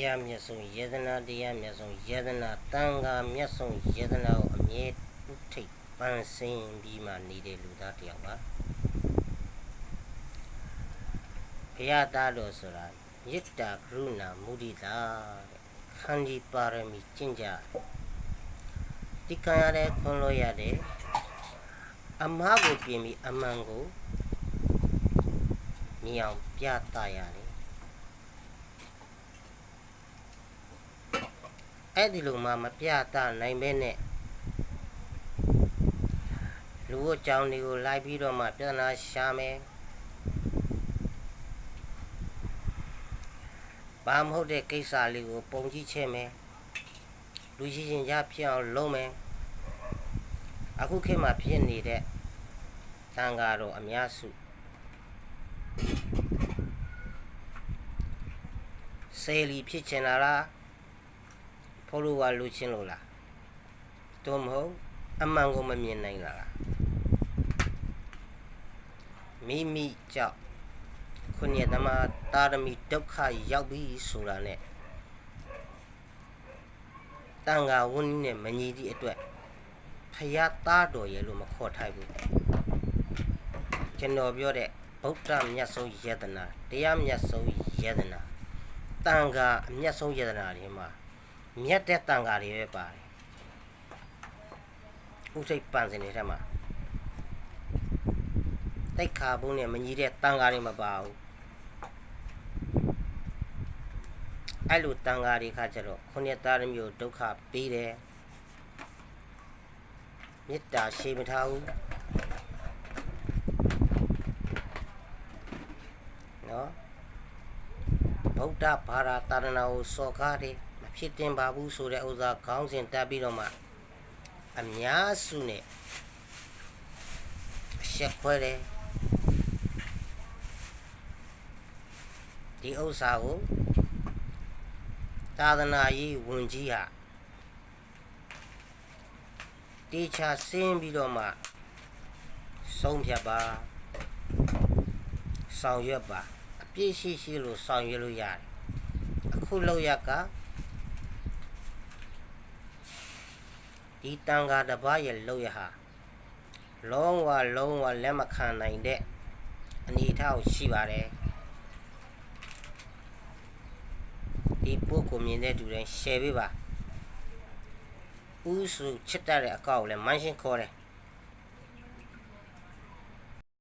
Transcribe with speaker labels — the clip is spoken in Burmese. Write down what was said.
Speaker 1: ရားမြတ်ဆုံးယတနာတရားမြတ်ဆုံးယတနာတန်ခါမြတ်ဆုံးယတနာကိုအမြဲဥထိတ်ပန်းစင်ပြီးမှနေတဲ့လူသားတစ်ယောက်ပါဘုရားသားတော်ဆိုတာမေတ္တာကရုဏာမုဒိတာတဲ့ခန္ဒီပါရမီကျင့်ကြတိခံရတဲ့ခွန်လို့ရတဲ့အမှားကိုပြင်ပြီးအမှန်ကိုမြင်အောင်ပြသရတယ်အဲ့ဒီလိုမှမပြသနိုင်ပဲနဲ့လူ့အကြောင်းတွေကိုလိုက်ပြီးတော့မှပြဿနာရှာမယ်ဘာမဟုတ်တဲ့ကိစ္စလေးကိုပုံကြည့်ချက်မယ်လူရှိချင်းရဖြစ်အောင်လုပ်မယ်အခုခေတ်မှာဖြစ်နေတဲ့သံဃာတော်အများစုစေလီဖြစ်ချင်လာလားဖိုလိုဝါလူချင်းလို့လားတို့မဟုတ်အမှန်ကိုမမြင်နိုင်လားမိမိကြောင့်ခုနှစ်သမားတာရမီဒုက္ခရောက်ပြီဆိုတာနဲ့တန်ခါဝန်းကြီးနဲ့မညီသည့်အတွက်ဖယားသားတော်ရဲ့လို့မခေါ်ထိုက်ဘူးကျွန်တော်ပြောတဲ့ဗုဒ္ဓမြတ်ဆုံးယတနာတရားမြတ်ဆုံးယတနာတန်ခါအမြတ်ဆုံးယတနာတွေမှာမြတ်တဲ့တန်ခါတွေပဲပါတယ်ဥစိတ်ပန်းစင်တွေထက်မှာတိတ်ခါဘုံနဲ့မညီတဲ့တန်ခါတွေမပါဘူးအဲ့လိုတန်ခါတွေခါကျတော့ခုနှစ်သားမျိုးဒုက္ခပေးတယ်မေတ္တာရှိမထားဘူးနော်ဗုဒ္ဓဘာသာတာရဏကိုစော်ကားတယ်မဖြစ်တင်ပါဘူးဆိုတဲ့ဥစ္စာခေါင်းစဉ်တက်ပြီးတော့မှအများစုနဲ့အရှက်ခွဲတယ်ဒီဥစ္စာကိုသာသနာရေးဝန်ကြီးဟာတေချာဆင်းပြီးတော့မှဆုံးဖြတ်ပါဆောင်ရွက်ပါအပြည့်ရှိလို့ဆောင်ရွက်လို့ရတယ်အခုလောက်ရကဒီတန်ခါတစ်ပါးရဲ့လောက်ရဟာလုံးဝလက်မခံနိုင်တဲ့အနေအထားရှိပါတယ်ဒီပုဂ္ဂိုလ်မြင်တဲ့သူတိုင်း share ပေးပါဥစုချစ်တတ်တဲ့အကောက်ကိုလည်းမန်းရှင်းခေါ်တယ်